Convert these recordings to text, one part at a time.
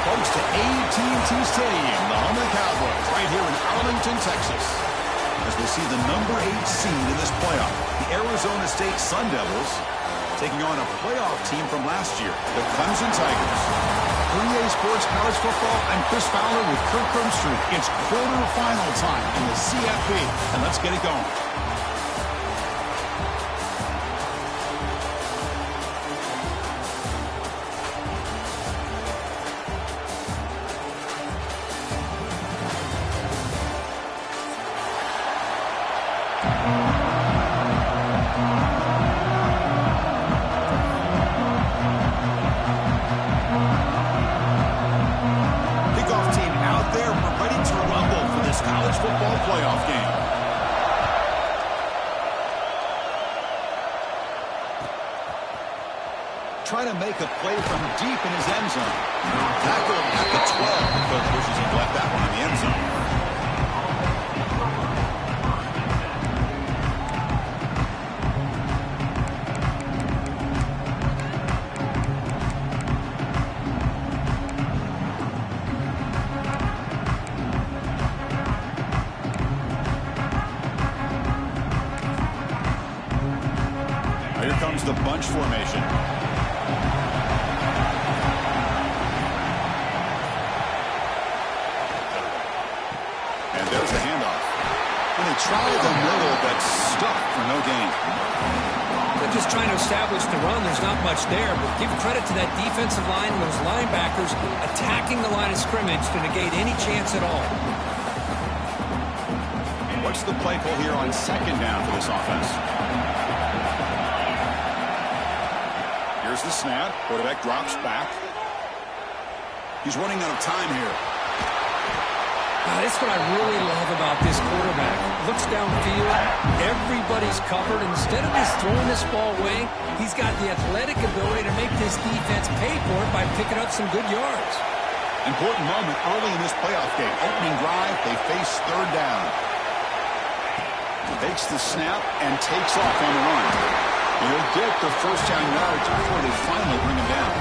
folks, to AT&T Stadium, the home of the Cowboys, right here in Arlington, Texas. As we see the number 8 seed in this playoff, the Arizona State Sun Devils, taking on a playoff team from last year, the Clemson Tigers. For EA Sports College Football, I'm Chris Fowler with Kirk Crumbstreet. It's quarterfinal time in the CFP, and let's get it going. Trying to make a play from deep in his end zone. Tackle at the 12. The coach wishes he left that one in the end zone. Here comes the bunch formation. There's the handoff. When they try the middle, that's stuck for no gain. They're just trying to establish the run. There's not much there, but give credit to that defensive line and those linebackers attacking the line of scrimmage to negate any chance at all. What's the play call here on second down for this offense? Here's the snap. Quarterback drops back. He's running out of time here. That's what I really love about this quarterback. Looks downfield, everybody's covered. Instead of just throwing this ball away, he's got the athletic ability to make this defense pay for it by picking up some good yards. Important moment early in this playoff game. Opening drive, they face third down. Takes the snap and takes off on the run. He'll get the first down yards before they finally bring him down.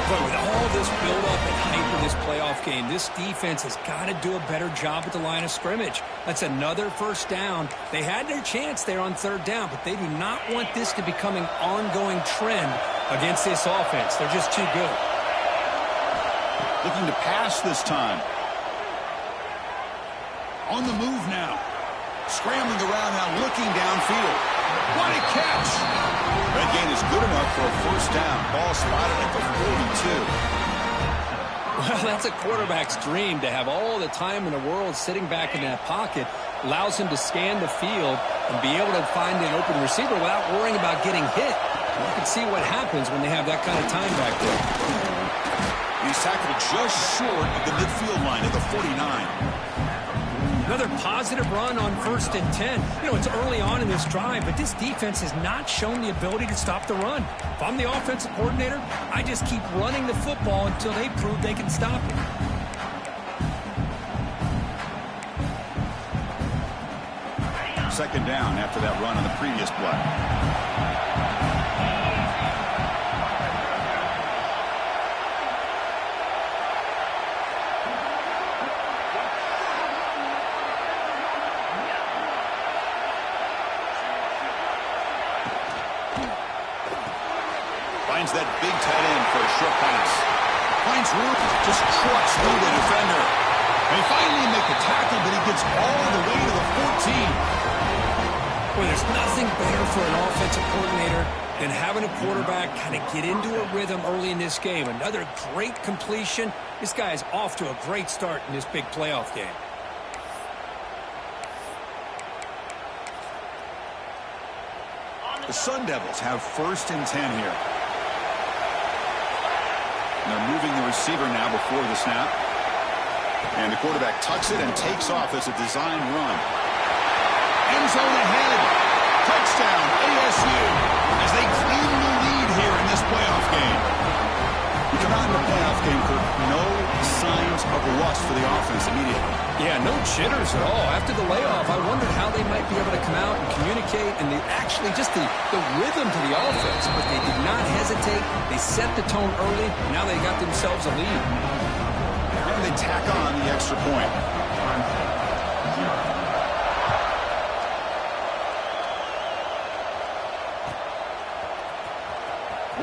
But with all this build-up and hype of this playoff game, this defense has got to do a better job at the line of scrimmage. That's another first down. They had their chance there on third down, but they do not want this to become an ongoing trend against this offense. They're just too good. Looking to pass this time. On the move now. Scrambling around now, looking downfield. What a catch! That gain is good enough for a first down. Ball spotted at the 42. Well, that's a quarterback's dream to have all the time in the world sitting back in that pocket. Allows him to scan the field and be able to find an open receiver without worrying about getting hit. You can see what happens when they have that kind of time back there. He's tackled just short of the midfield line at the 49. Another positive run on 1st and 10. You know, it's early on in this drive, but this defense has not shown the ability to stop the run. If I'm the offensive coordinator, I just keep running the football until they prove they can stop it. Second down after that run on the previous play. Finds that big tight end for a short pass. Finds room, just trucks through the defender. They finally make the tackle, but he gets all the way to the 14. Well, there's nothing better for an offensive coordinator than having a quarterback kind of get into a rhythm early in this game. Another great completion. This guy is off to a great start in this big playoff game. The Sun Devils have 1st and 10 here. They're moving the receiver now before the snap. And the quarterback tucks it and takes off as a design run. End zone ahead. Touchdown, ASU, as they claim the lead here in this playoff game. We come out in the playoff game for no signs of lust for the offense immediately. Yeah, no jitters at all. After the layoff, I wondered how they might be able to come out and communicate and actually just the rhythm to the offense. But they did not hesitate. They set the tone early. Now they got themselves a lead. And they tack on the extra point.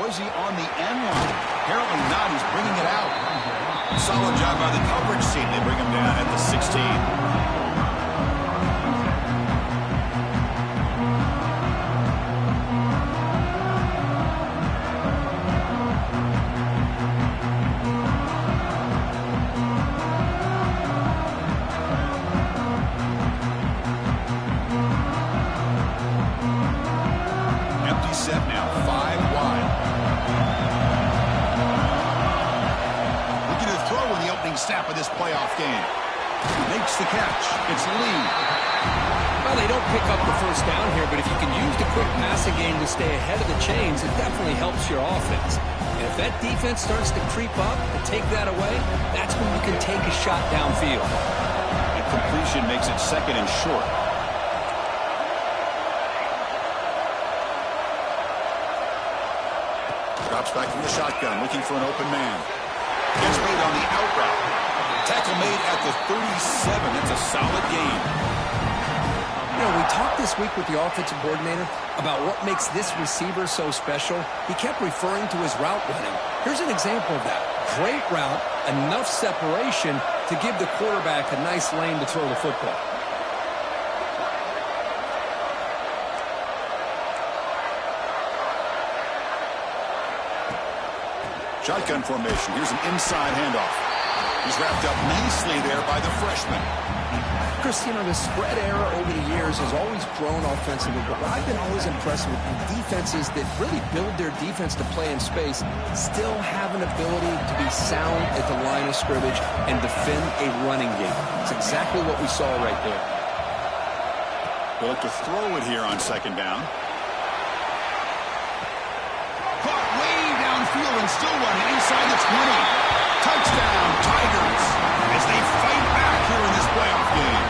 Was he on the end line? Apparently not. He's bringing it out. Solid job by the coverage team. They bring him down at the 16. Empty set now, 5 wide. Looking to throw in the opening snap of this playoff game. Makes the catch. It's Lee. Well, they don't pick up the first down here, but if you can use the quick passing game to stay ahead of the chains, it definitely helps your offense. And if that defense starts to creep up and take that away, that's when you can take a shot downfield. And completion makes it 2nd and short. Drops back from the shotgun, looking for an open man. Gets made on the out route. Tackle made at the 37. That's a solid gain. You know, we talked this week with the offensive coordinator about what makes this receiver so special. He kept referring to his route running. Here's an example of that. Great route, enough separation to give the quarterback a nice lane to throw the football. Shotgun formation. Here's an inside handoff. He's wrapped up nicely there by the freshman. Chris, you know, the spread era over the years has always grown offensively, but what I've been always impressed with is defenses that really build their defense to play in space still have an ability to be sound at the line of scrimmage and defend a running game. It's exactly what we saw right there. They'll look to throw it here on 2nd down. Caught way downfield and still running inside the 20. Touchdown, Tigers, as they fight back here in this playoff game.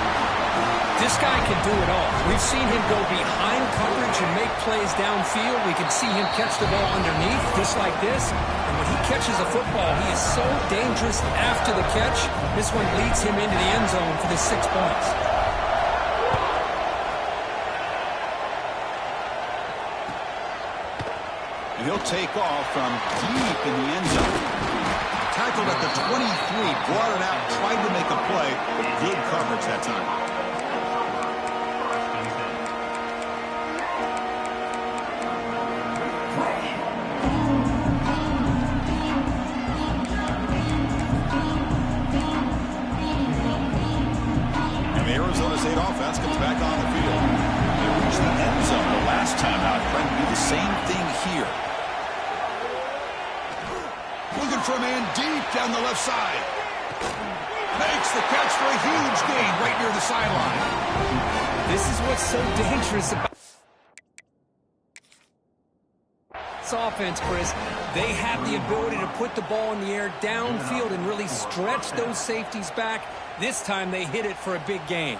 This guy can do it all. We've seen him go behind coverage and make plays downfield. We can see him catch the ball underneath, just like this. And when he catches a football, he is so dangerous after the catch. This one leads him into the end zone for the 6 points. And he'll take off from deep in the end zone. Tackled at the 23, brought it out, tried to make a play, but good coverage that time. And the Arizona State offense comes back on the field. They reached the end zone the last time out, trying to do the same thing here. Looking for a man deep down the left side. Makes the catch for a huge gain right near the sideline. This is what's so dangerous about this offense, Chris. They have the ability to put the ball in the air downfield and really stretch those safeties back. This time they hit it for a big gain.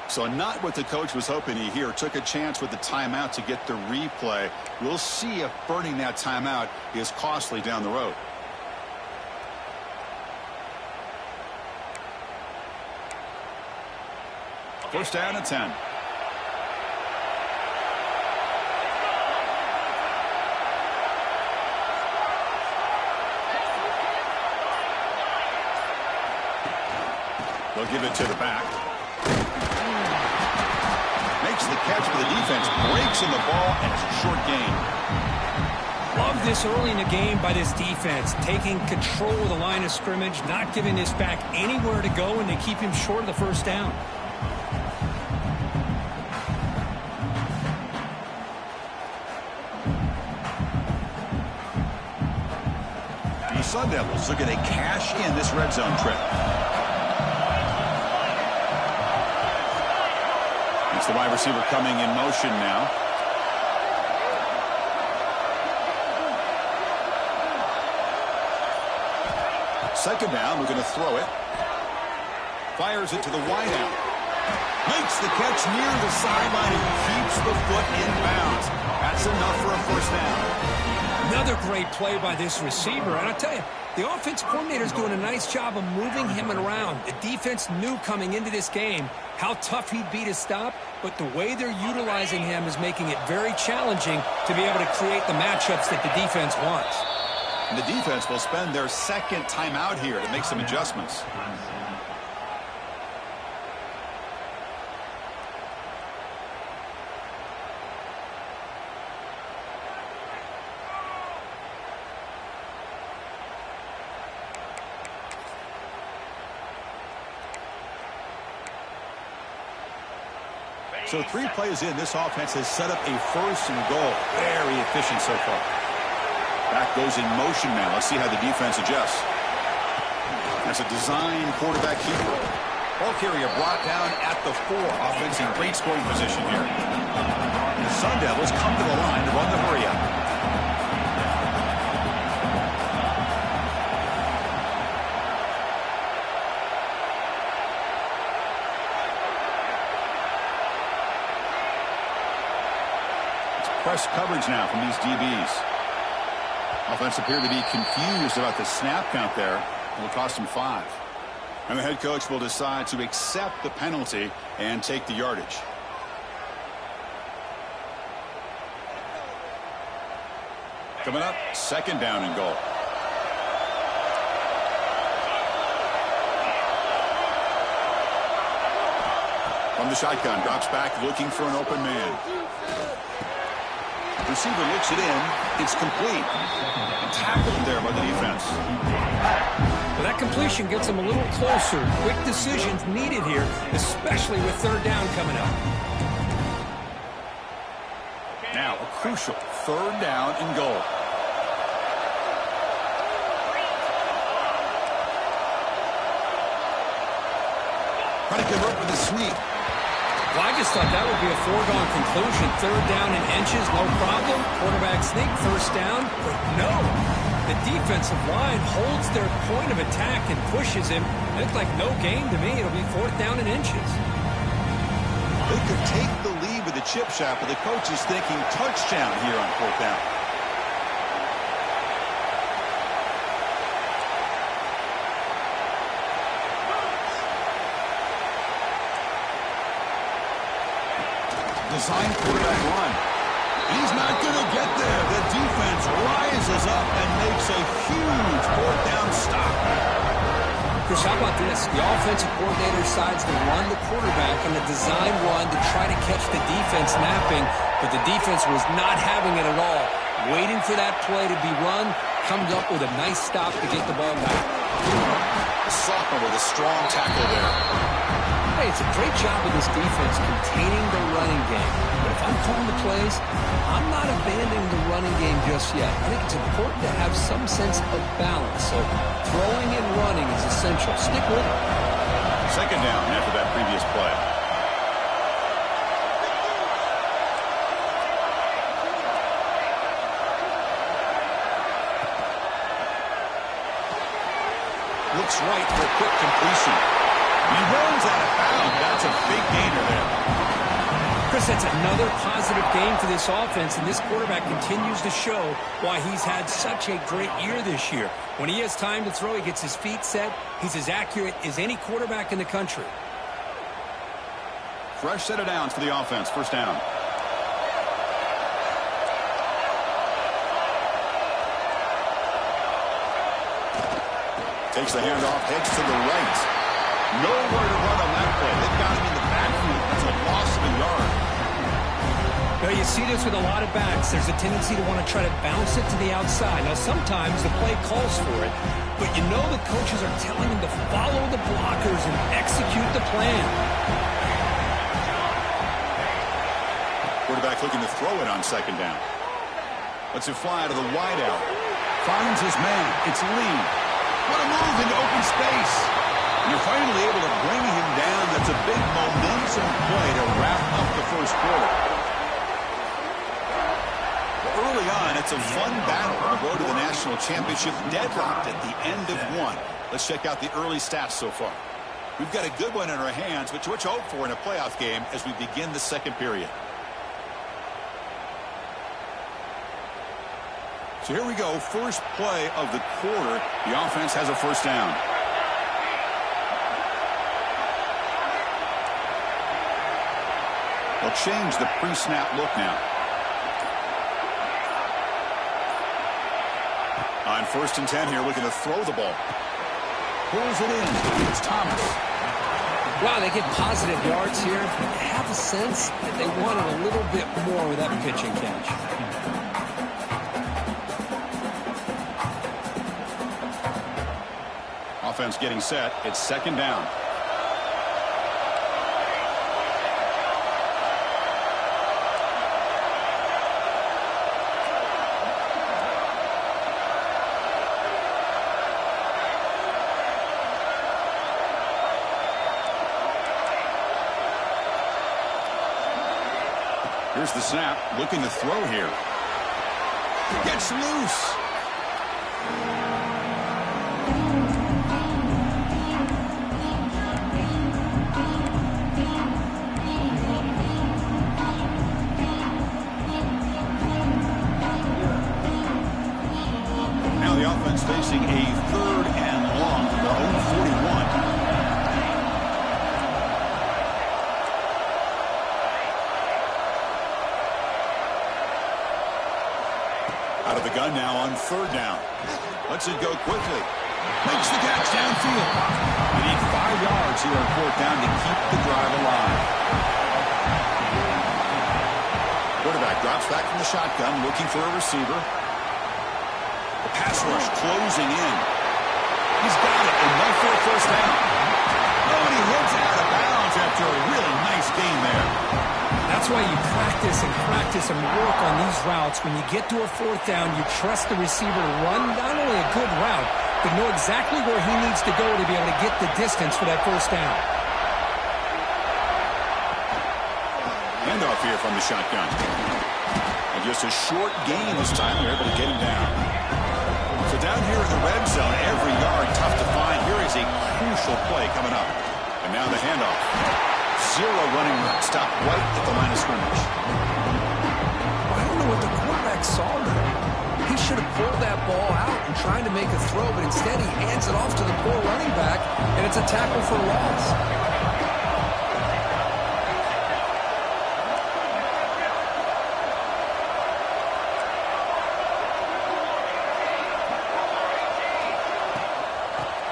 So not what the coach was hoping to hear. Took a chance with the timeout to get the replay. We'll see if burning that timeout is costly down the road. First down and 10. They'll give it to the back. Makes the catch, but the defense breaks in the ball, and it's a short gain. Love this early in the game by this defense, taking control of the line of scrimmage, not giving this back anywhere to go, and they keep him short of the first down. The Sun Devils looking to cash in this red zone trip. It's the wide receiver coming in motion now. Second down, we're going to throw it. Fires it to the wideout. Makes the catch near the sideline and keeps the foot in bounds. That's enough for a first down. Another great play by this receiver. And I'll tell you, the offense coordinator is doing a nice job of moving him around. The defense knew coming into this game how tough he'd be to stop, but the way they're utilizing him is making it very challenging to be able to create the matchups that the defense wants. And the defense will spend their second timeout here to make some adjustments. So 3 plays in, this offense has set up a first and goal. Very efficient so far. Back goes in motion now. Let's see how the defense adjusts. That's a design quarterback keeper. Ball carrier brought down at the 4. Offense in great scoring position here. The Sun Devils come to the line to run the hurry up. Press coverage now from these DBs. Offense appeared to be confused about the snap count there. It will cost him 5. And the head coach will decide to accept the penalty and take the yardage. Coming up, second down and goal. From the shotgun, drops back looking for an open man. Receiver looks it in. It's complete. Tackled there by the defense. Well, that completion gets him a little closer. Quick decisions needed here, especially with third down coming up. Now a crucial third down and goal. Trying to convert with a sneak. Well, I just thought that would be a foregone conclusion. Third down in inches, no problem. Quarterback sneak, first down. But no, the defensive line holds their point of attack and pushes him. It looked like no gain to me. It'll be fourth down in inches. They could take the lead with a chip shot, but the coach is thinking touchdown here on fourth down. Design quarterback run. He's not going to get there. The defense rises up and makes a huge fourth down stop. Chris, how about this? The offensive coordinator decides to run the quarterback on a design run to try to catch the defense napping, but the defense was not having it at all. Waiting for that play to be run, comes up with a nice stop to get the ball back. The sophomore with a strong tackle there. Hey, it's a great job of this defense containing the running game. But if I'm calling the plays, I'm not abandoning the running game just yet. I think it's important to have some sense of balance. So throwing and running is essential. Stick with it. Second down after that previous play. Looks right for a quick completion. He runs out of bounds. That's a big gainer there. Chris, that's another positive game for this offense, and this quarterback continues to show why he's had such a great year this year. When he has time to throw, he gets his feet set. He's as accurate as any quarterback in the country. Fresh set of downs for the offense. First down. Takes the handoff, heads to the right. Nowhere to run on that play. They've got him in the backfield. It's a loss of a yard. Well, you see this with a lot of backs. There's a tendency to want to try to bounce it to the outside. Now, sometimes the play calls for it, but you know the coaches are telling them to follow the blockers and execute the plan. Quarterback looking to throw it on second down. Lets it fly to the wideout. Finds his man. It's Lee. What a move into open space. You're finally able to bring him down. That's a big momentum play to wrap up the first quarter. Early on, it's a fun battle on the road to the national championship, deadlocked at the end of one. Let's check out the early stats so far. We've got a good one in our hands, which what you hope for in a playoff game as we begin the second period. So here we go, first play of the quarter. The offense has a first down. They'll change the pre-snap look now. On 1st and 10 here, looking to throw the ball. Pulls it in. It's Thomas. Wow, they get positive yards here. I have a sense that they wanted a little bit more with that pitch and catch. Offense getting set. It's 2nd down. Here's the snap, looking to throw here. Gets loose. Now the offense facing a 3rd and long from their own 41. Out of the gun now on 3rd down. Lets it go quickly. Makes the catch downfield. You need 5 yards here on 4th down to keep the drive alive. Quarterback drops back from the shotgun, looking for a receiver. The pass rush closing in. He's got it, enough for a first down. Oh, and he hits it out of bounds after a really nice gain there. That's why you practice and work on these routes. When you get to a 4th down, you trust the receiver to run not only a good route, but know exactly where he needs to go to be able to get the distance for that first down. Handoff here from the shotgun. And just a short gain this time. They're able to get him down. So down here in the red zone, every yard tough to find. Here is a crucial play coming up. And now the handoff. 0 running room. Stop right at the line of scrimmage. I don't know what the quarterback saw there. He should have pulled that ball out and tried to make a throw, but instead he hands it off to the poor running back, and it's a tackle for a loss.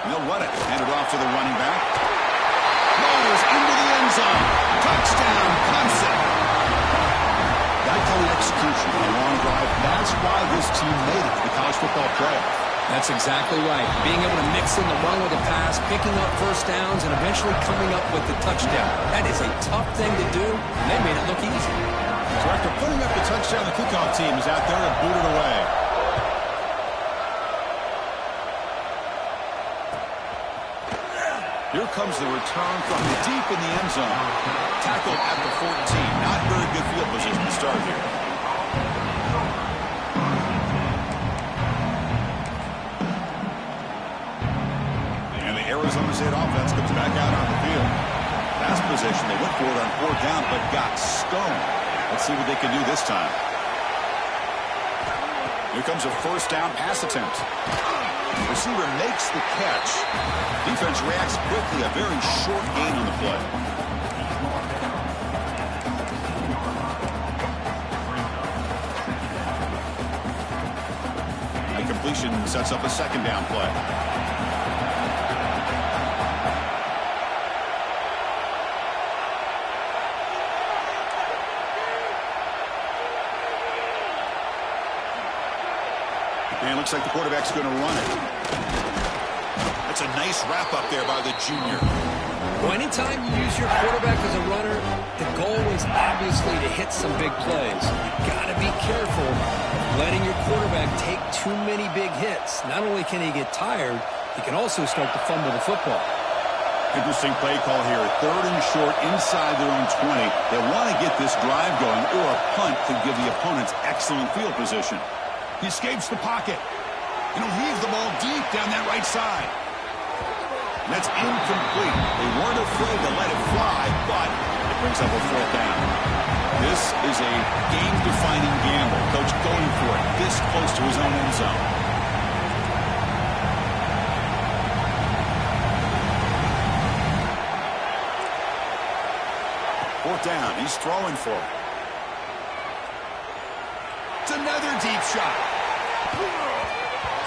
And they'll run it. Hand it off to the running back. Rolls into the end zone. Touchdown, Clemson. That kind of execution on a long drive, that's why this team made it to the college football playoff. That's exactly right. Being able to mix in the run with the pass, picking up first downs, and eventually coming up with the touchdown. That is a tough thing to do, and they made it look easy. So after putting up the touchdown, the kickoff team is out there to boot it away. Here comes the return from deep in the end zone. Tackled at the 14. Not very good field position to start here. And the Arizona State offense comes back out on the field. Pass position. They went for it on 4th down, but got stoned. Let's see what they can do this time. Here comes a 1st down pass attempt. Receiver makes the catch. Defense reacts quickly. A very short gain on the play. A completion sets up a 2nd down play. And looks like the quarterback's going to run it. That's a nice wrap up there by the junior. Well, anytime you use your quarterback as a runner, the goal is obviously to hit some big plays. You've got to be careful of letting your quarterback take too many big hits. Not only can he get tired, he can also start to fumble the football. Interesting play call here. 3rd and short inside their own 20. They want to get this drive going, or a punt could give the opponents excellent field position. He escapes the pocket. And he'll heave the ball deep down that right side. And that's incomplete. They weren't afraid to let it fly, but it brings up a fourth down. This is a game-defining gamble. Coach going for it this close to his own end zone. Fourth down. He's throwing for it. It's another deep shot.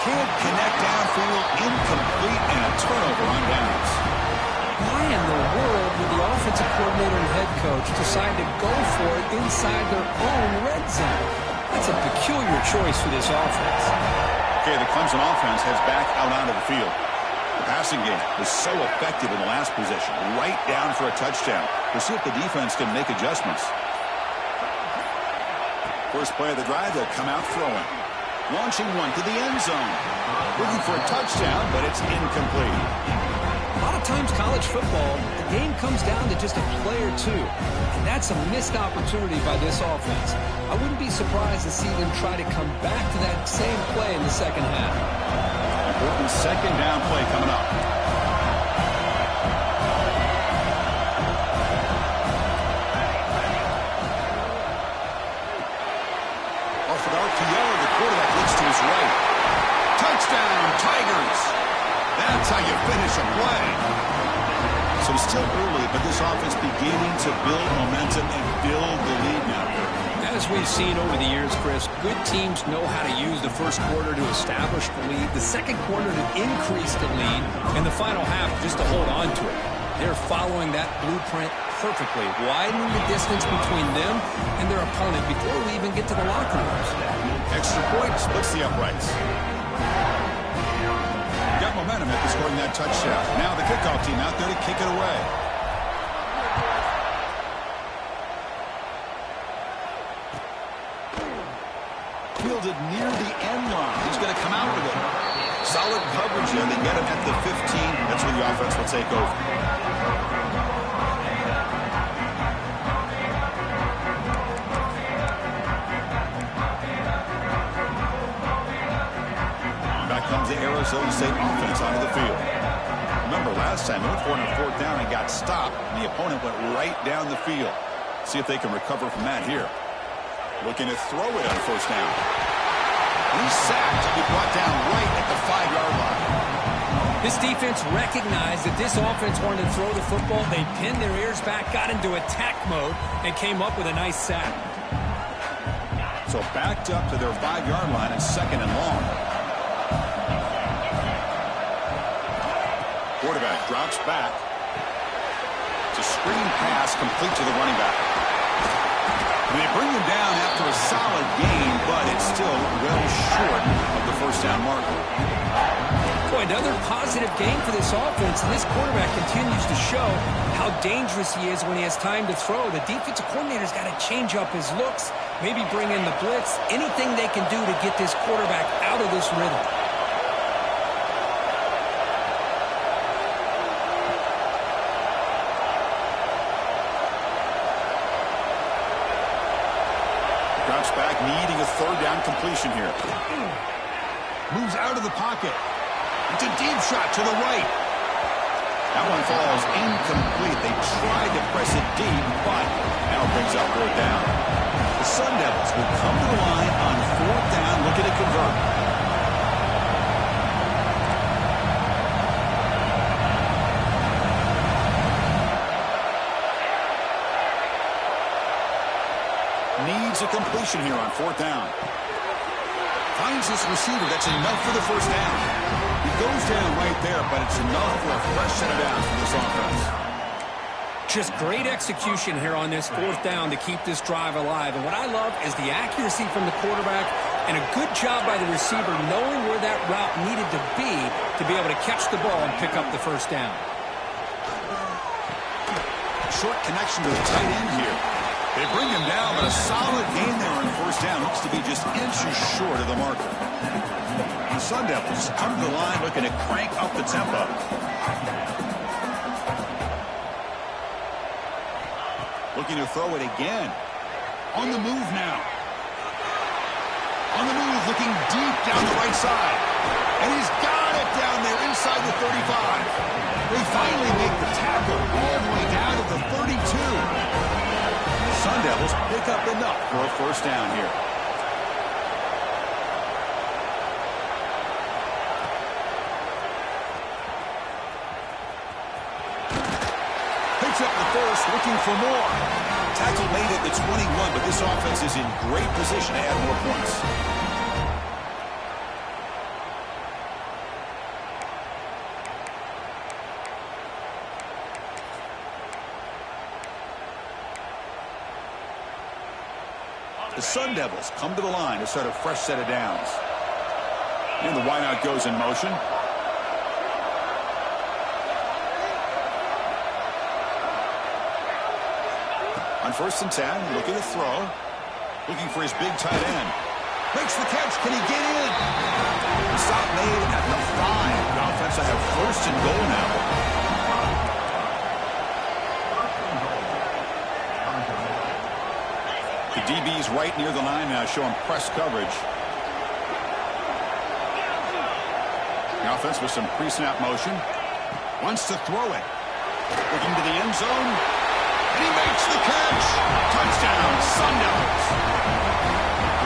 Can't connect downfield. Incomplete and a turnover on downs. Why in the world would the offensive coordinator and head coach decide to go for it inside their own red zone? That's a peculiar choice for this offense. Okay, the Clemson offense heads back out onto the field. The passing game was so effective in the last possession. Right down for a touchdown. We'll see if the defense can make adjustments. First play of the drive, they'll come out throwing. Launching one to the end zone. Looking for a touchdown, but it's incomplete. A lot of times college football, the game comes down to just a play or two. And that's a missed opportunity by this offense. I wouldn't be surprised to see them try to come back to that same play in the second half. Important second down play coming up. Off an RPO, the quarterback looks to his right. Touchdown, Tigers! That's how you finish a play. So still early, but this offense beginning to build momentum and build the lead now. As we've seen over the years, Chris, good teams know how to use the first quarter to establish the lead, the second quarter to increase the lead, and the final half just to hold on to it. They're following that blueprint perfectly, widening the distance between them and their opponent before we even get to the locker rooms. Extra point splits the uprights. Got momentum after scoring that touchdown. Now the kickoff team out there to kick it away. Fielded near the end line. He's going to come out with it. Solid coverage there. They get him at the 15. That's where the offense will take over. Back comes the Arizona State offense onto the field. Remember last time they went for it on fourth down and got stopped, and the opponent went right down the field. See if they can recover from that here. Looking to throw it on first down. And he's sacked to be brought down right at the 5-yard line. This defense recognized that this offense wanted to throw the football. They pinned their ears back, got into attack mode, and came up with a nice sack. So backed up to their 5-yard line and second and long. Quarterback drops back. It's a screen pass complete to the running back. And they bring him down after a solid gain, but it's still well short of the first down marker. Boy, another positive game for this offense, and this quarterback continues to show how dangerous he is when he has time to throw. The defensive coordinator's got to change up his looks, maybe bring in the blitz, anything they can do to get this quarterback out of this rhythm. Drops back, needing a third down completion here. Moves out of the pocket. It's a deep shot to the right. That one falls incomplete. They tried to press it deep, but now brings up fourth down. The Sun Devils will come to the line on fourth down, looking to convert. Needs a completion here on fourth down. Finds this receiver. That's enough for the first down. He goes down right there, but it's enough for a fresh set of downs for this offense. Just great execution here on this fourth down to keep this drive alive. And what I love is the accuracy from the quarterback and a good job by the receiver knowing where that route needed to be able to catch the ball and pick up the first down. Short connection to the tight end here. They bring him down, but a solid gain there on first down. Looks to be just inches short of the marker. The Sun Devils come to the line looking to crank up the tempo. Looking to throw it again. On the move now. On the move, looking deep down the right side. And he's got get down there inside the 35. They finally make the tackle all the way down to the 32. Sun Devils pick up enough for a first down here. Picks up the first, looking for more. Tackle made at the 21, but this offense is in great position to add more points. The Sun Devils come to the line to start a fresh set of downs. And the wideout goes in motion. On 1st and 10, looking to throw. Looking for his big tight end. Makes the catch. Can he get in? Stop made at the 5. The offense will have 1st and goal now. The DB's right near the line now, showing press coverage. The offense with some pre-snap motion. Wants to throw it. Looking to the end zone. And he makes the catch. Touchdown, Sun Devils.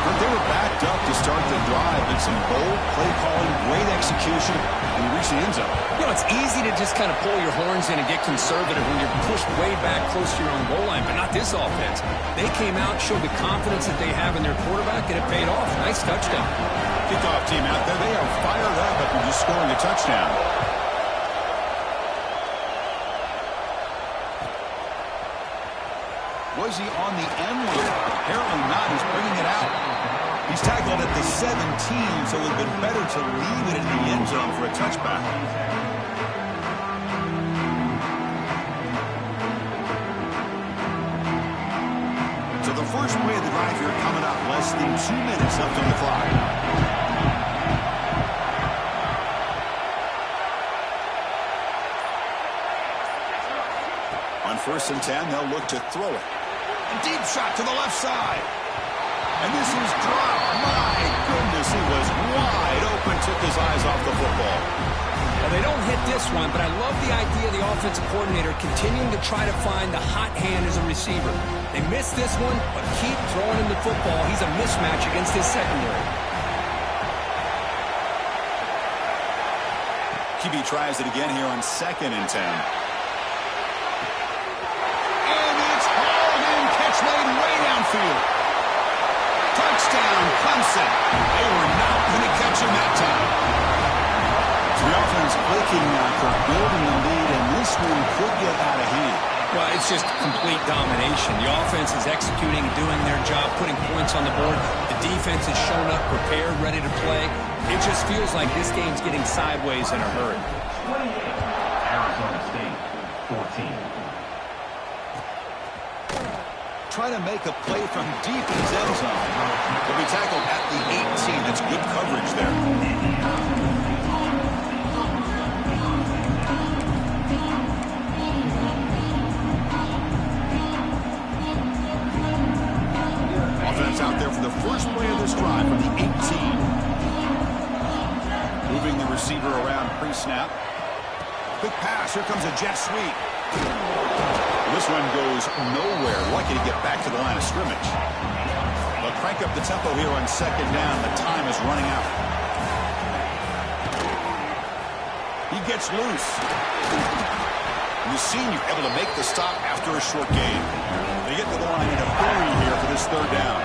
But they were backed up to start the drive, and some bold play calling, great execution, and reach the end zone. You know, it's easy to just kind of pull your horns in and get conservative when you're pushed way back close to your own goal line, but not this offense. They came out, showed the confidence that they have in their quarterback, and it paid off. Nice touchdown. Kickoff team out there. They are fired up after just scoring a touchdown. Was he on the end line? Apparently not. He's bringing it out. He's tackled at the 17, so it would have been better to leave it in the end zone for a touchback. So the first play of the drive here coming up. Less than 2 minutes left on the clock. On 1st and 10, they'll look to throw it. A deep shot to the left side. And this is dropped. My goodness, he was wide open. Took his eyes off the football. Well, they don't hit this one, but I love the idea of the offensive coordinator continuing to try to find the hot hand as a receiver. They missed this one, but keep throwing him the football. He's a mismatch against his secondary. QB tries it again here on 2nd and 10. Made way downfield. Touchdown, Clemson. They were not going to catch him that time. So the offense clicking after building a lead, and this one could get out of hand. Well, it's just complete domination. The offense is executing, doing their job, putting points on the board. The defense has shown up, prepared, ready to play. It just feels like this game's getting sideways in a hurry. Arizona State, 14. Trying to make a play from deep in his end zone. He'll be tackled at the 18. That's good coverage there. Offense out there for the first play of this drive from the 18. Moving the receiver around pre-snap. Quick pass. Here comes a jet sweep. This one goes nowhere. Lucky to get back to the line of scrimmage. They'll crank up the tempo here on 2nd down. The time is running out. He gets loose. The senior able to make the stop after a short gain. They get to the line in a hurry here for this 3rd down.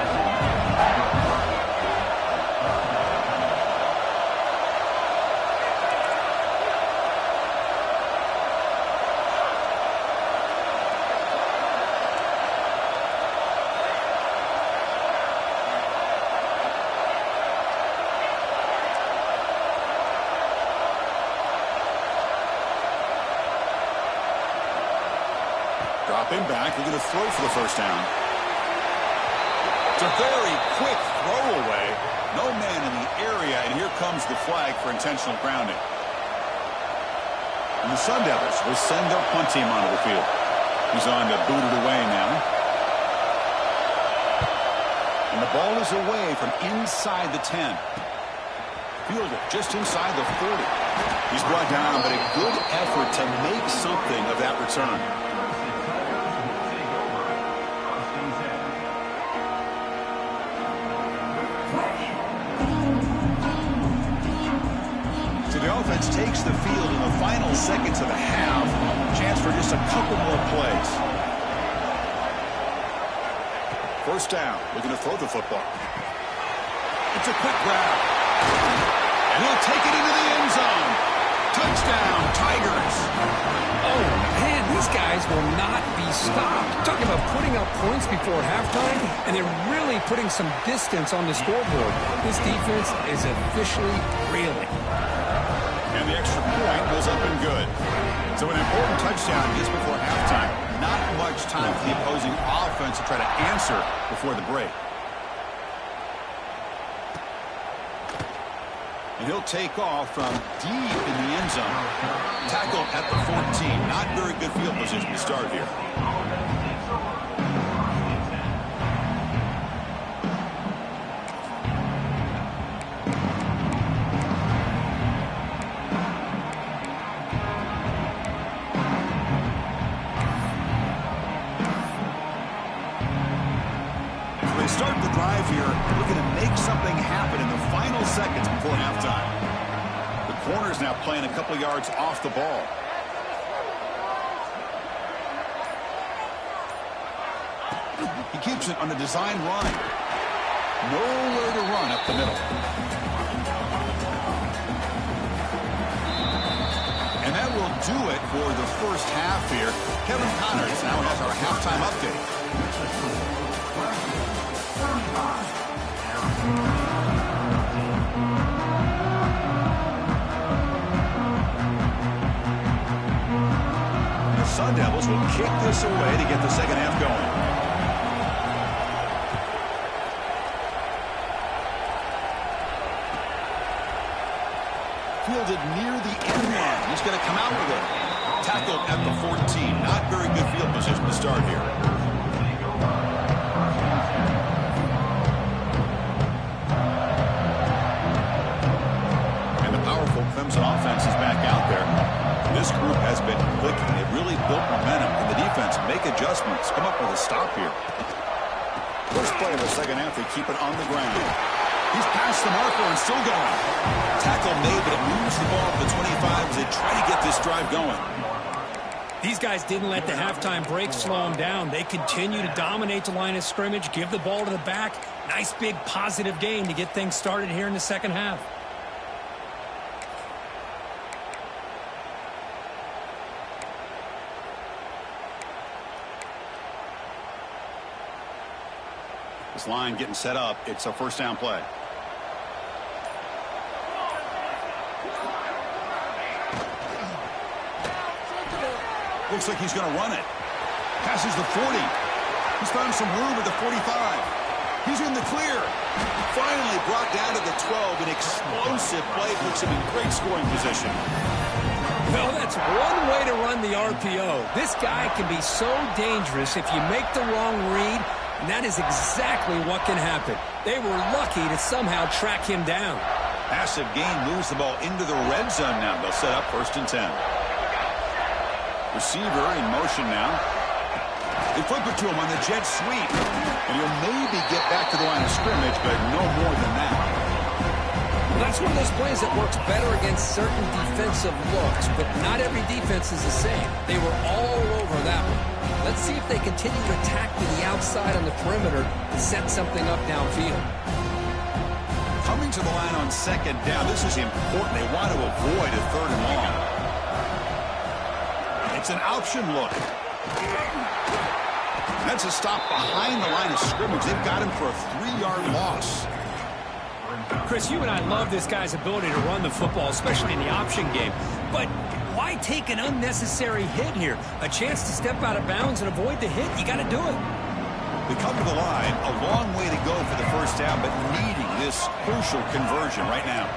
Dropping back, we're going to throw for the first down. It's a very quick throwaway. No man in the area, and here comes the flag for intentional grounding. And the Sun Devils will send their punt team onto the field. He's on to boot it away now. And the ball is away from inside the 10. Fielder just inside the 40. He's brought down, but a good effort to make something of that return. So the offense takes the field in the final seconds of the half. Chance for just a couple more plays. First down, looking to throw the football. It's a quick grab. And he'll take it into the end zone. Touchdown, Tigers. Oh, man, these guys will not be stopped. Talking about putting up points before halftime, and they're really putting some distance on the scoreboard. This defense is officially reeling. And the extra point was up and good. So an important touchdown just before halftime. Not much time for the opposing offense to try to answer before the break. And he'll take off from deep in the end zone. Tackled at the 14. Not very good field position to start here. Start the drive here, looking to make something happen in the final seconds before halftime. The corner's now playing a couple yards off the ball. He keeps it on a design run. Nowhere to run up the middle. And that will do it for the first half here. Kevin Connors now has our halftime update. The Sun Devils will kick this away to get the second half going. Fielded near the end line. He's going to come out with it. Tackled at the 14. Not very good field position to start here. Clemson offense is back out there. This group has been clicking. They've really built momentum in the defense. Make adjustments. Come up with a stop here. First play of the second half, they keep it on the ground. He's past the marker and still going. Tackle made, but it moves the ball to the 25 as they try to get this drive going. These guys didn't let the halftime break slow them down. They continue to dominate the line of scrimmage, give the ball to the back. Nice big positive gain to get things started here in the second half. This line getting set up. It's a first down play. Looks like he's going to run it. Passes the 40. He's found some room at the 45. He's in the clear. Finally brought down to the 12. An explosive play puts him in great scoring position. Well, that's one way to run the RPO. This guy can be so dangerous if you make the wrong read. And that is exactly what can happen. They were lucky to somehow track him down. Massive gain moves the ball into the red zone now. They'll set up 1st and 10. Receiver in motion now. They flip it to him on the jet sweep. And he'll maybe get back to the line of scrimmage, but no more than that. Well, that's one of those plays that works better against certain defensive looks, but not every defense is the same. They were all over that one. Let's see if they continue to attack to the outside on the perimeter and set something up downfield. Coming to the line on second down, this is important. They want to avoid a 3rd and long. It's an option look. That's a stop behind the line of scrimmage. They've got him for a 3-yard loss. Chris, you and I love this guy's ability to run the football, especially in the option game. But why take an unnecessary hit here? A chance to step out of bounds and avoid the hit. You got to do it. They come to the line. A long way to go for the first down, but needing this crucial conversion right now.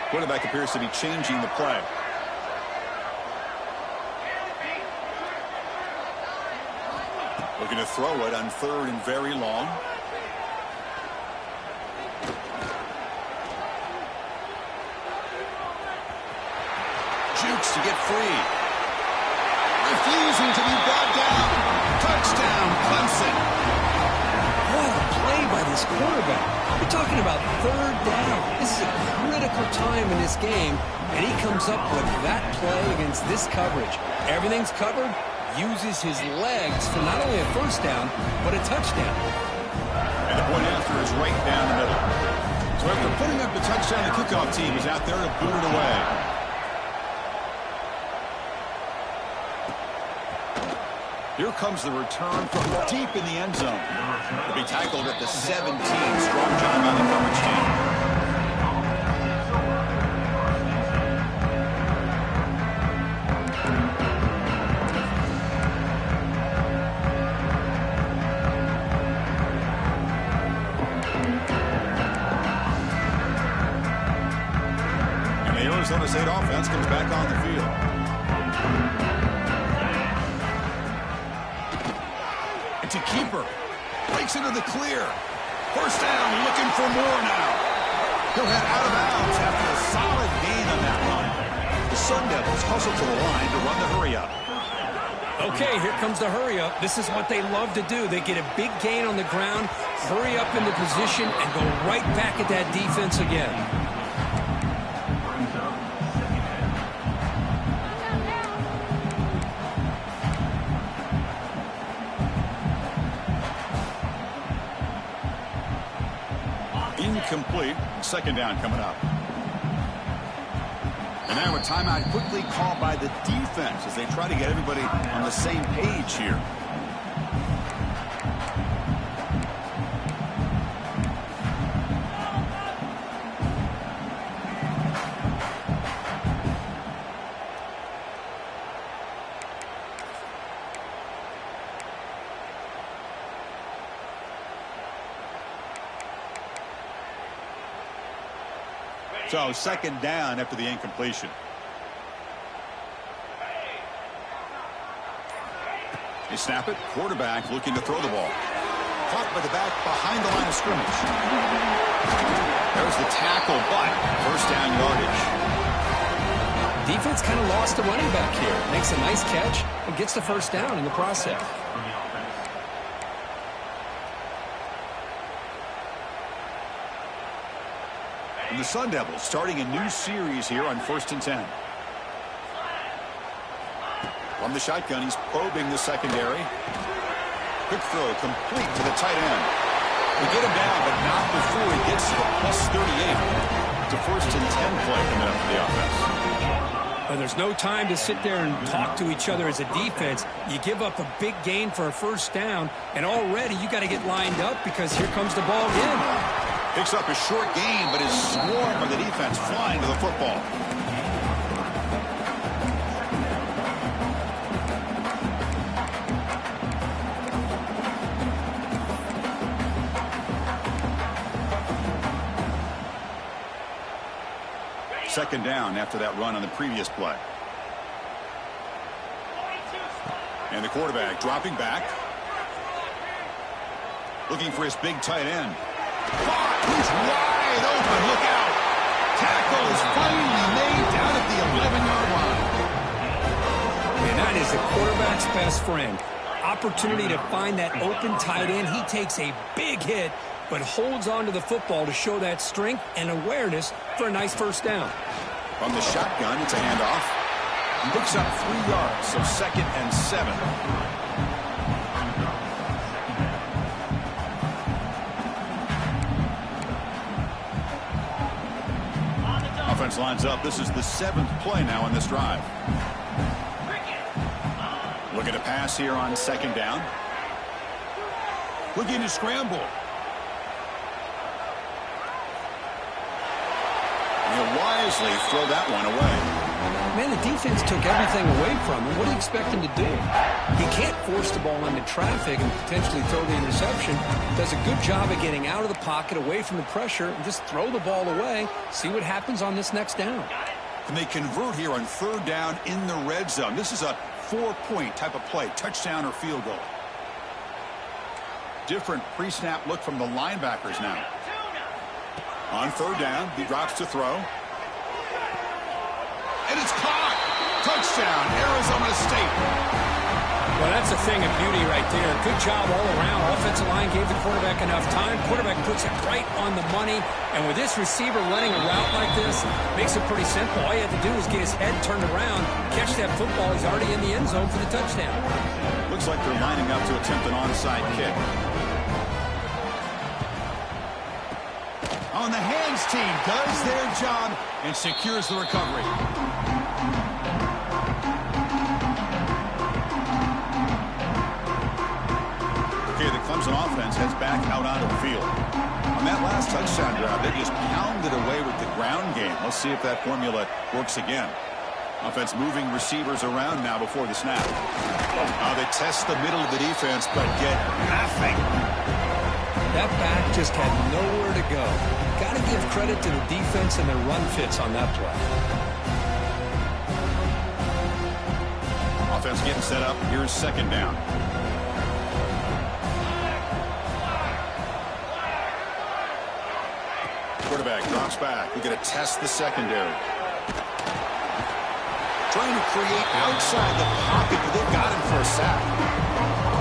Quarterback appears to be changing the play. Looking to throw it on 3rd and very long. Jukes to get free. Refusing to be brought down. Touchdown, Clemson. What a play by this quarterback. We're talking about 3rd down. This is a critical time in this game, and he comes up with that play against this coverage. Everything's covered, uses his legs for not only a 1st down, but a touchdown. And the point after is right down the middle. So after putting up the touchdown, the kickoff team is out there to boot it away. Here comes the return from deep in the end zone. He'll be tackled at the 17. Strong job by the coverage team. And the Arizona State offense comes back on the field. To keeper. Breaks into the clear. 1st down, looking for more now. He'll head out of bounds after a solid gain on that run. The Sun Devils hustle to the line to run the hurry-up. Okay, here comes the hurry-up. This is what they love to do. They get a big gain on the ground, hurry up into position, and go right back at that defense again. Incomplete. 2nd down coming up. And now a timeout quickly called by the defense as they try to get everybody on the same page here. So 2nd down after the incompletion. They snap it. Quarterback looking to throw the ball. Caught by the back behind the line of scrimmage. There's the tackle, but 1st down yardage. Defense kind of lost the running back here. Makes a nice catch and gets the 1st down in the process. And the Sun Devils starting a new series here on 1st and 10. From the shotgun, he's probing the secondary. Quick throw complete to the tight end. We get him down, but not before he gets to the +38. To 1st and 10 play coming up for the offense. But there's no time to sit there and talk to each other as a defense. You give up a big gain for a 1st down, and already you got to get lined up because here comes the ball again. Picks up a short gain, but is swarmed by the defense flying to the football. Second down after that run on the previous play. And the quarterback dropping back. Looking for his big tight end. Caught. He's wide open. Look out. Tackle is finally made down at the 11-yard line. And that is the quarterback's best friend. Opportunity to find that open tight end. He takes a big hit, but holds on to the football to show that strength and awareness for a nice 1st down. From the shotgun, it's a handoff. He picks up 3 yards, so 2nd and 7. Offense lines up. This is the 7th play now on this drive. Looking to pass here on 2nd down. Looking to scramble. He'll wisely throw that one away. Man, the defense took everything away from him. What do you expect him to do? He can't force the ball into traffic and potentially throw the interception. Does a good job of getting out of the pocket, away from the pressure, and just throw the ball away. See what happens on this next down. And they convert here on 3rd down in the red zone. This is a 4-point type of play, touchdown or field goal. different pre-snap look from the linebackers now. On third down, he drops to throw. And it's caught! Touchdown, Arizona State. Well, that's a thing of beauty right there. Good job all around. Offensive line gave the quarterback enough time. Quarterback puts it right on the money. And with this receiver running a route like this, makes it pretty simple. All you have to do is get his head turned around, catch that football. He's already in the end zone for the touchdown. Looks like they're lining up to attempt an onside kick. On the hands team does their job and secures the recovery. Okay, the Clemson offense heads back out onto the field. On that last touchdown drive, they just pounded away with the ground game. Let's see if that formula works again. Offense moving receivers around now before the snap. They test the middle of the defense, but get nothing. That back just had nowhere to go. Got to give credit to the defense and their run fits on that play. Offense getting set up. Here's second down. Quarterback drops back. We're going to test the secondary. Trying to create outside the pocket, but they've got him for a sack.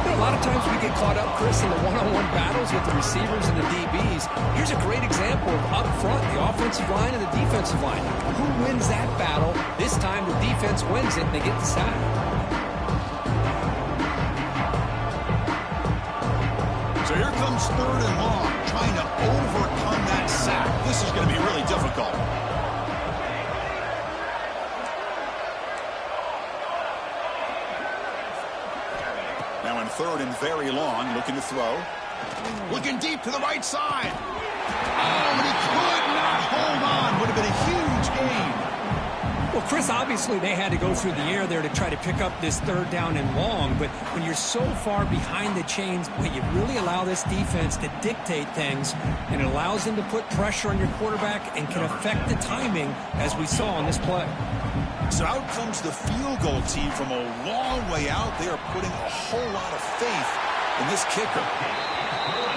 You know, a lot of times we get caught up, Chris, in the one-on-one battles with the receivers and the DBs. Here's a great example of up front, the offensive line and the defensive line. Who wins that battle? This time the defense wins it, and they get the sack. So here comes third and long, trying to overcome that sack. This is going to be really difficult. Now in third and very long, looking to throw. Looking deep to the right side. Oh, but he could not hold on. Would have been a huge gain. Well, Chris, obviously they had to go through the air there to try to pick up this third down and long, but when you're so far behind the chains, boy, you really allow this defense to dictate things, and it allows them to put pressure on your quarterback and can affect the timing, as we saw on this play. So out comes the field goal team from a long way out. They are putting a whole lot of faith in this kicker.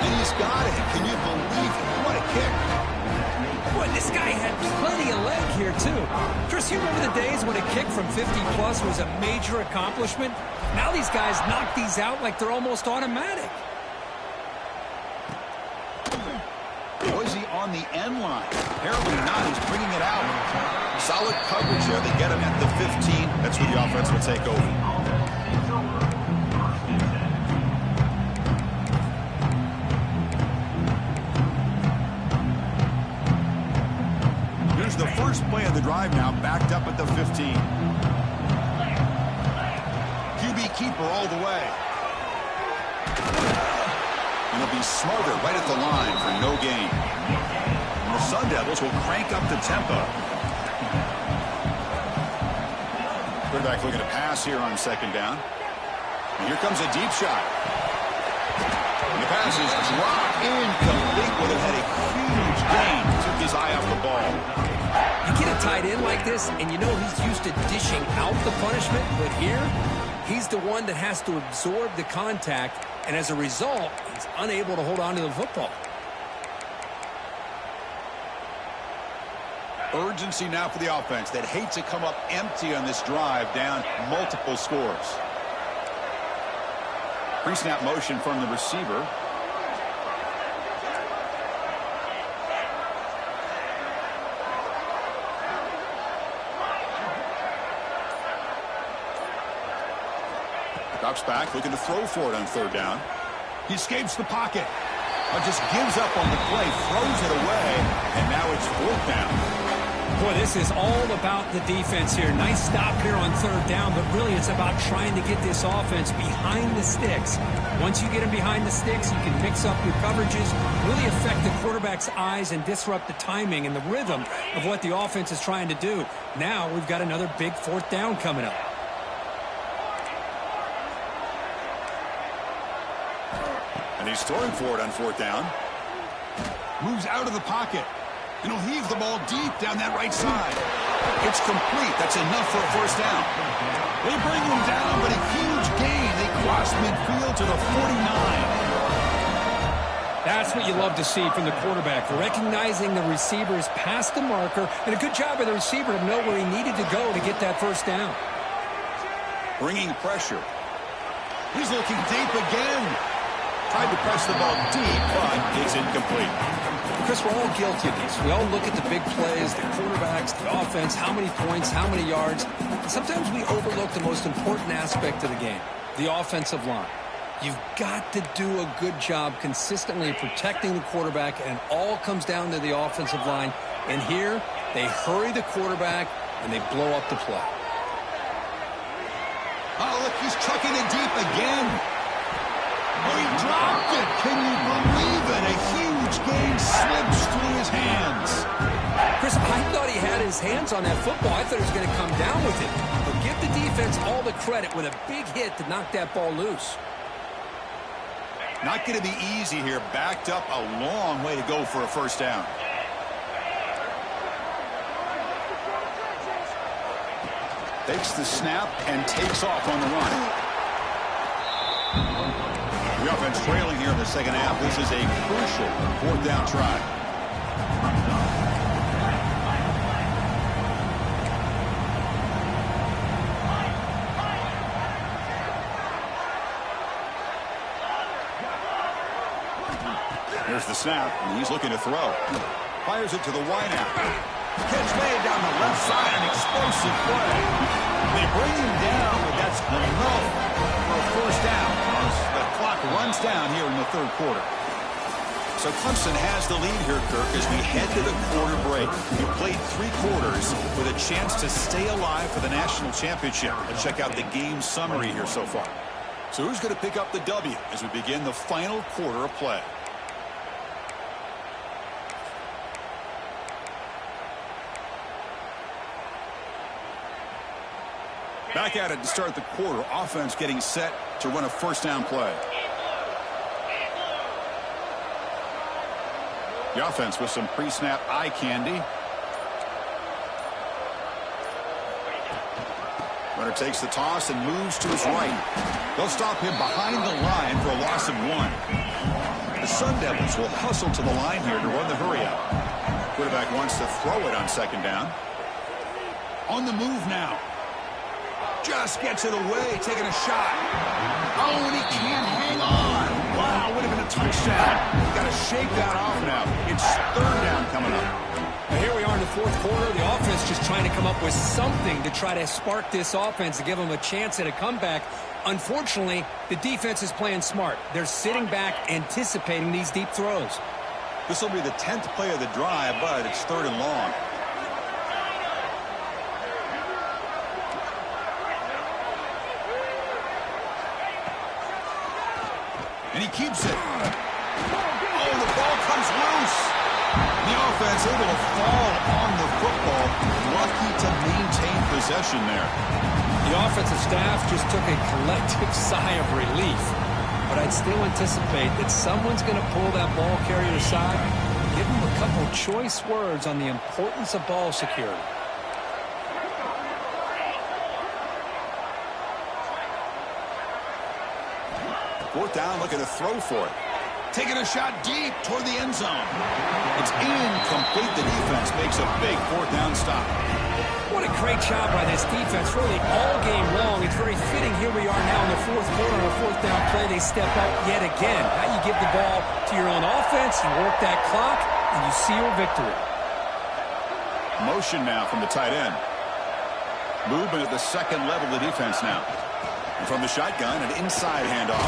And he's got it. Can you believe it? What a kick. Boy, this guy had plenty of leg here, too. Chris, you remember the days when a kick from 50-plus was a major accomplishment? Now these guys knock these out like they're almost automatic. Boise on the end line. Apparently not. He's bringing it out. Solid coverage there. They get him at the 15. That's where the offense will take over. Here's the first play of the drive now, backed up at the 15. QB keeper all the way. And he'll be smothered right at the line for no gain. And the Sun Devils will crank up the tempo. Quarterback looking to pass here on second down. And here comes a deep shot. And the pass is dropped incomplete, but it had a huge gain. Took his eye off the ball. You get a tight end like this, and you know he's used to dishing out the punishment, but here, he's the one that has to absorb the contact, and as a result, he's unable to hold on to the football. Urgency now for the offense that hate to come up empty on this drive, down multiple scores. Pre-snap motion from the receiver. Drops back, looking to throw for it on third down. He escapes the pocket. Just gives up on the play, throws it away, and now it's fourth down. Boy, this is all about the defense here. Nice stop here on third down, but really it's about trying to get this offense behind the sticks. Once you get them behind the sticks, you can mix up your coverages, really affect the quarterback's eyes and disrupt the timing and the rhythm of what the offense is trying to do. Now we've got another big fourth down coming up. And he's throwing for it on fourth down. Moves out of the pocket. And he'll heave the ball deep down that right side. It's complete. That's enough for a first down. They bring him down, but a huge gain. They cross midfield to the 49. That's what you love to see from the quarterback, recognizing the receiver is past the marker, and a good job by the receiver to know where he needed to go to get that first down. Bringing pressure. He's looking deep again. Tried to press the ball deep, but it's incomplete. Chris, we're all guilty of this. We all look at the big plays, the quarterbacks, the offense, how many points, how many yards. And sometimes we overlook the most important aspect of the game, the offensive line. You've got to do a good job consistently protecting the quarterback, and it all comes down to the offensive line. And here, they hurry the quarterback, and they blow up the play. Oh, look, he's chucking it deep again. Oh, he dropped it. Can you believe it? A huge game slips through his hands. Chris, I thought he had his hands on that football. I thought he was going to come down with it. But give the defense all the credit with a big hit to knock that ball loose. Not going to be easy here. Backed up a long way to go for a first down. Takes the snap and takes off on the run. The offense trailing here in the second half. This is a crucial fourth down try. Here's the snap, and he's looking to throw. Fires it to the wideout. Catch made down the left side, an explosive play. They bring him down, but that's enough for a first down. The clock runs down here in the third quarter. So Clemson has the lead here, Kirk, as we head to the quarter break. We played 3 quarters with a chance to stay alive for the national championship. Let's check out the game summary here so far. So who's going to pick up the W as we begin the final quarter of play? Back at it to start the quarter. Offense getting set to run a first down play. The offense with some pre-snap eye candy. Runner takes the toss and moves to his right. They'll stop him behind the line for a loss of 1. The Sun Devils will hustle to the line here to run the hurry out. Quarterback wants to throw it on second down. On the move now. Just gets it away, taking a shot. Oh, and he can't hang on. Wow, would have been a touchdown. Got to shake that off now. It's third down coming up. Now here we are in the fourth quarter. The offense just trying to come up with something to try to spark this offense to give them a chance at a comeback. Unfortunately, the defense is playing smart. They're sitting back, anticipating these deep throws. This will be the 10th play of the drive, but it's third and long. And he keeps it. Oh, the ball comes loose. The offense able to fall on the football. Lucky to maintain possession there. The offensive staff just took a collective sigh of relief. But I'd still anticipate that someone's going to pull that ball carrier aside, give him a couple choice words on the importance of ball security. Fourth down, looking to throw for it. Taking a shot deep toward the end zone. It's incomplete. The defense makes a big fourth down stop. What a great job by this defense, really all game long. It's very fitting. Here we are now in the fourth quarter on a fourth down play. They step up yet again. Now you give the ball to your own offense, you work that clock, and you seal victory. Motion now from the tight end. Movement at the second level of the defense now. And from the shotgun, an inside handoff.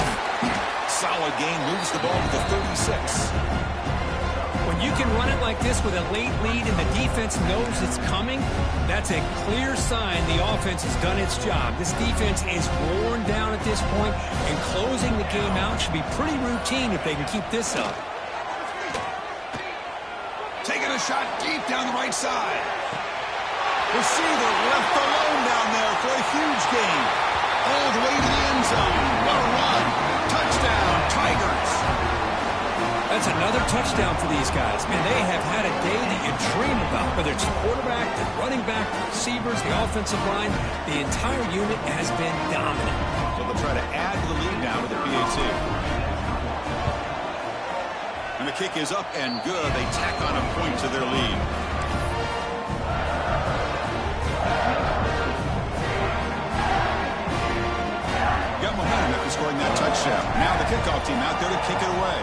Solid gain, moves the ball to the 36. When you can run it like this with a late lead and the defense knows it's coming, that's a clear sign the offense has done its job. This defense is worn down at this point, and closing the game out should be pretty routine if they can keep this up. Taking a shot deep down the right side. Receiver left alone down there for a huge gain. All the way to the end zone. What a run. Touchdown, Tigers. That's another touchdown for these guys. Man, they have had a day that you dream about. Whether it's the quarterback, the running back, the receivers, the offensive line, the entire unit has been dominant. So they'll try to add to the lead now with the PAT. And the kick is up and good. They tack on a point to their lead. Got momentum after scoring that touchdown. Now the kickoff team out there to kick it away.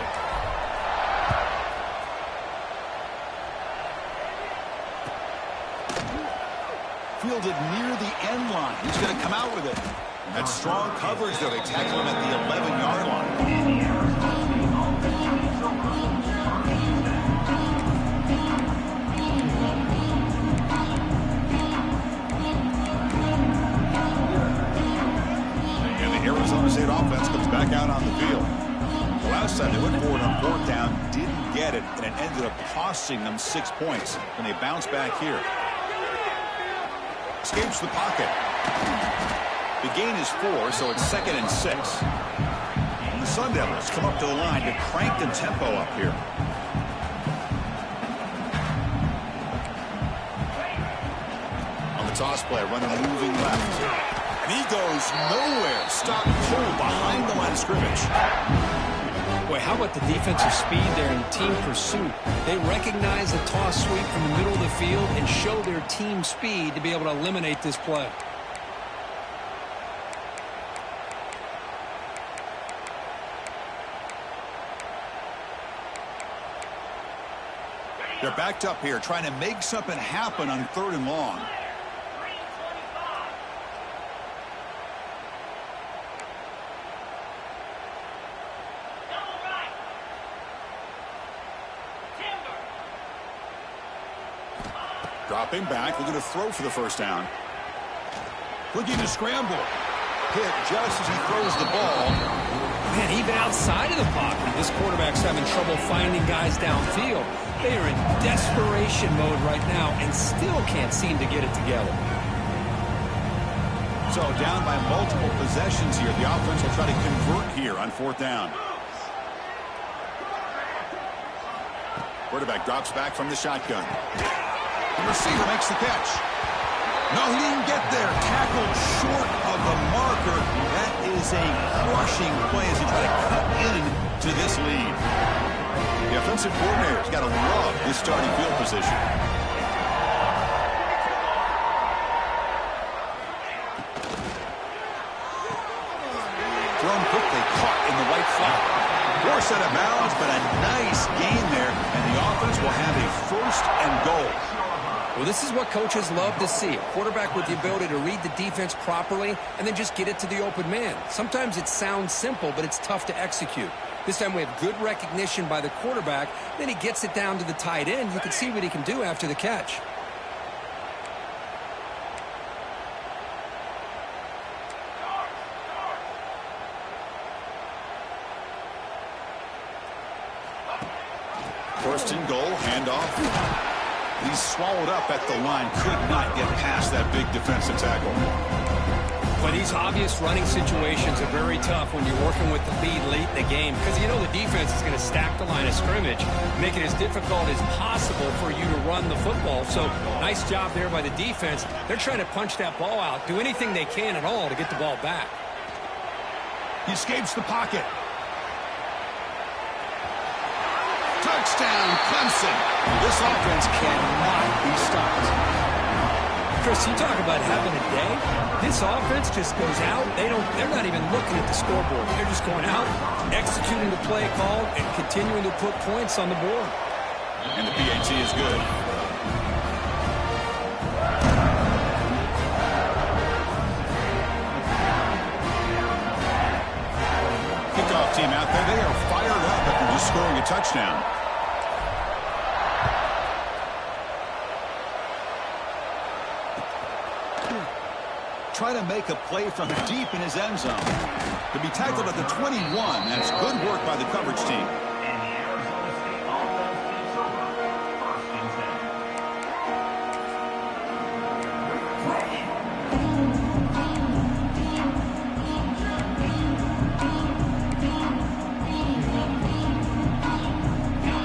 Fielded near the end line. He's going to come out with it. That's strong coverage, though. They tackle him at the 11-yard line. And the Arizona State offense comes back out on the field. The last time they went forward on fourth down, didn't get it, and it ended up costing them 6 points. And they bounce back here. Escapes the pocket. The gain is 4, so it's 2nd and 6. And the Sun Devils come up to the line to crank the tempo up here. On the toss play, running moving left. And he goes nowhere. Stopped cold behind the line of scrimmage. Boy, how about the defensive speed there in team pursuit? They recognize the toss sweep from the middle of the field and show their team speed to be able to eliminate this play. They're backed up here trying to make something happen on 3rd and long. Dropping back, looking to throw for the first down. Looking to scramble. Hit just as he throws the ball. Man, even outside of the pocket, this quarterback's having trouble finding guys downfield. They are in desperation mode right now and still can't seem to get it together. So down by multiple possessions here. The offense will try to convert here on 4th down. Quarterback drops back from the shotgun. The receiver makes the catch. No, he didn't get there. Tackled short of the marker. That is a crushing play as he tries to cut in to this lead. The offensive coordinator's got to love this starting field position. Thrown quickly, caught in the right flat. Forced out of bounds, but a nice gain there, and the offense will have a 1st and goal. Well, this is what coaches love to see. A quarterback with the ability to read the defense properly and then just get it to the open man. Sometimes it sounds simple, but it's tough to execute. This time we have good recognition by the quarterback. Then he gets it down to the tight end. You can see what he can do after the catch. First and goal, handoff. He's swallowed up at the line. Could not get past that big defensive tackle. But these obvious running situations are very tough when you're working with the lead late in the game because you know the defense is going to stack the line of scrimmage, make it as difficult as possible for you to run the football. So nice job there by the defense. They're trying to punch that ball out, do anything they can at all to get the ball back. He escapes the pocket. Touchdown, Clemson. This offense cannot be stopped. Chris, you talk about having a day. This offense just goes out. They're not even looking at the scoreboard. They're just going out, executing the play call, and continuing to put points on the board. And the PAT is good. Kickoff team out there. They are fired up after just scoring a touchdown. Try to make a play from deep in his end zone. To be tackled at the 21, that's good work by the coverage team.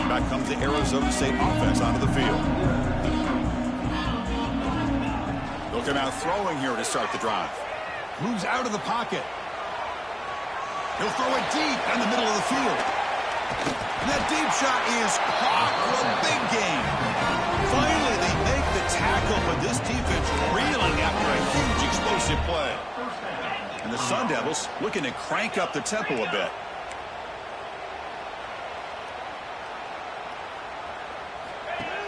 Back comes the Arizona State offense onto the field. They'll come out throwing here to start the drive. Moves out of the pocket. He'll throw it deep in the middle of the field. And that deep shot is caught for a big gain. Finally, they make the tackle, but this defense reeling after a huge explosive play. And the Sun Devils looking to crank up the tempo a bit.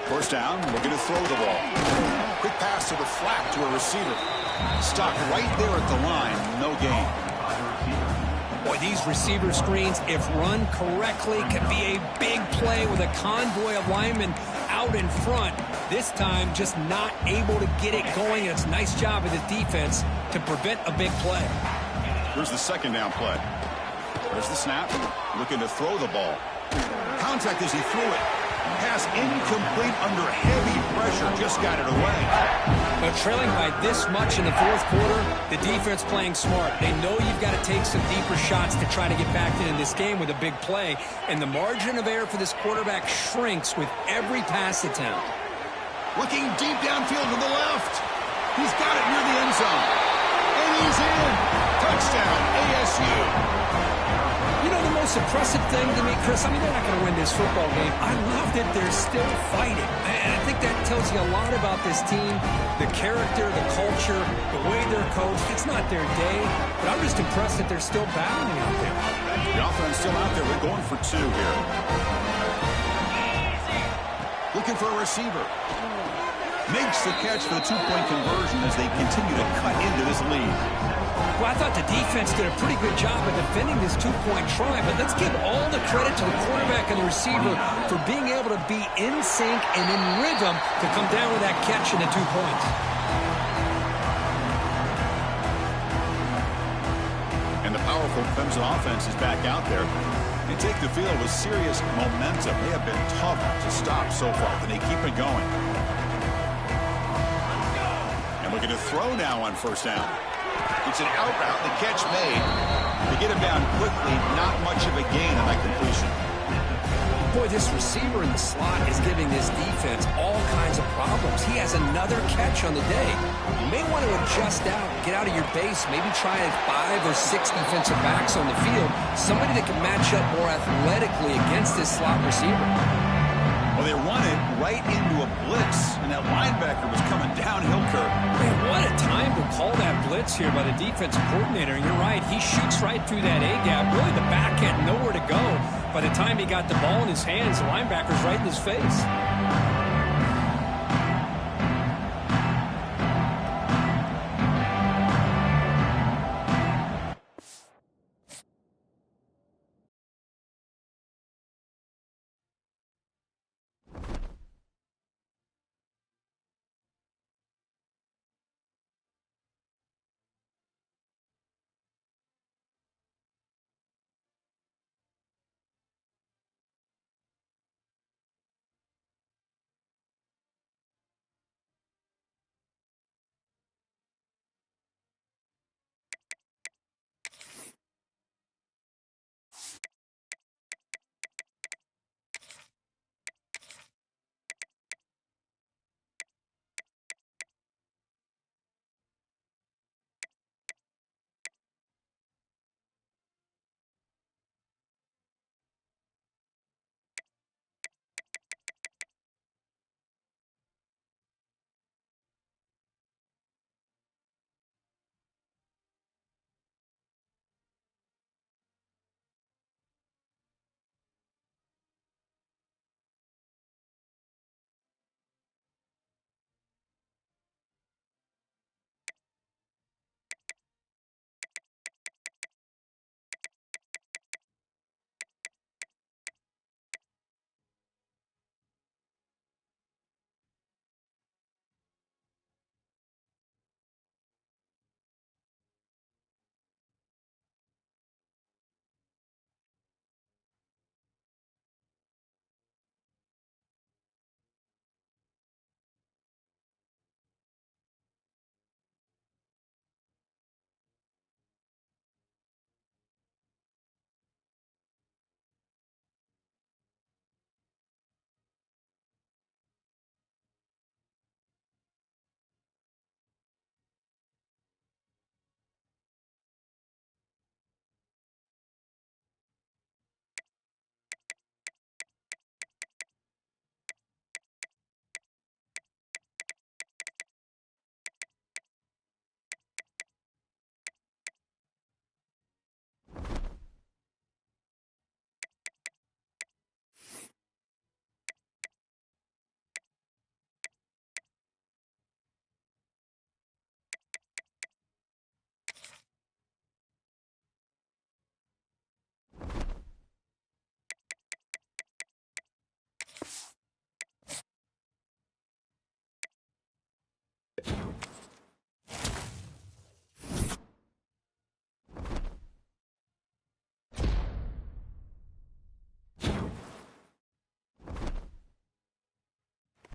First down, looking to throw the ball. Quick pass to the flat to a receiver. Stopped right there at the line, no gain. Boy, these receiver screens, if run correctly, could be a big play with a convoy of linemen out in front. This time, just not able to get it going, and it's a nice job of the defense to prevent a big play. Here's the second down play. There's the snap, looking to throw the ball. Contact as he threw it. Pass incomplete under heavy pressure. Just got it away. But trailing by this much in the fourth quarter, the defense playing smart. They know you've got to take some deeper shots to try to get back into this game with a big play. And the margin of error for this quarterback shrinks with every pass attempt. Looking deep downfield to the left. He's got it near the end zone. And he's in. Touchdown, ASU. You know, the most impressive thing to me, Chris, I mean, they're not going to win this football game. I love that they're still fighting. And I think that tells you a lot about this team, the character, the culture, the way they're coached. It's not their day, but I'm just impressed that they're still battling out there. The offense still out there. They're going for two here. Looking for a receiver. Makes the catch for the two-point conversion as they continue to cut into this lead. Well, I thought the defense did a pretty good job of defending this two-point try, but let's give all the credit to the quarterback and the receiver for being able to be in sync and in rhythm to come down with that catch and the 2 points. And the powerful Clemson offense is back out there. They take the field with serious momentum. They have been tough to stop so far, but they keep it going. And looking to throw now on first down. It's an out route, the catch made. They get him down quickly, not much of a gain on that completion. Boy, this receiver in the slot is giving this defense all kinds of problems. He has another catch on the day. You may want to adjust out, get out of your base, maybe try 5 or 6 defensive backs on the field, somebody that can match up more athletically against this slot receiver. Well, they run it right into a blitz, and that linebacker was coming downhill curve. Man, what a time to call that blitz here by the defensive coordinator. And you're right, he shoots right through that A-gap. Really, the back had nowhere to go. By the time he got the ball in his hands, the linebacker's right in his face.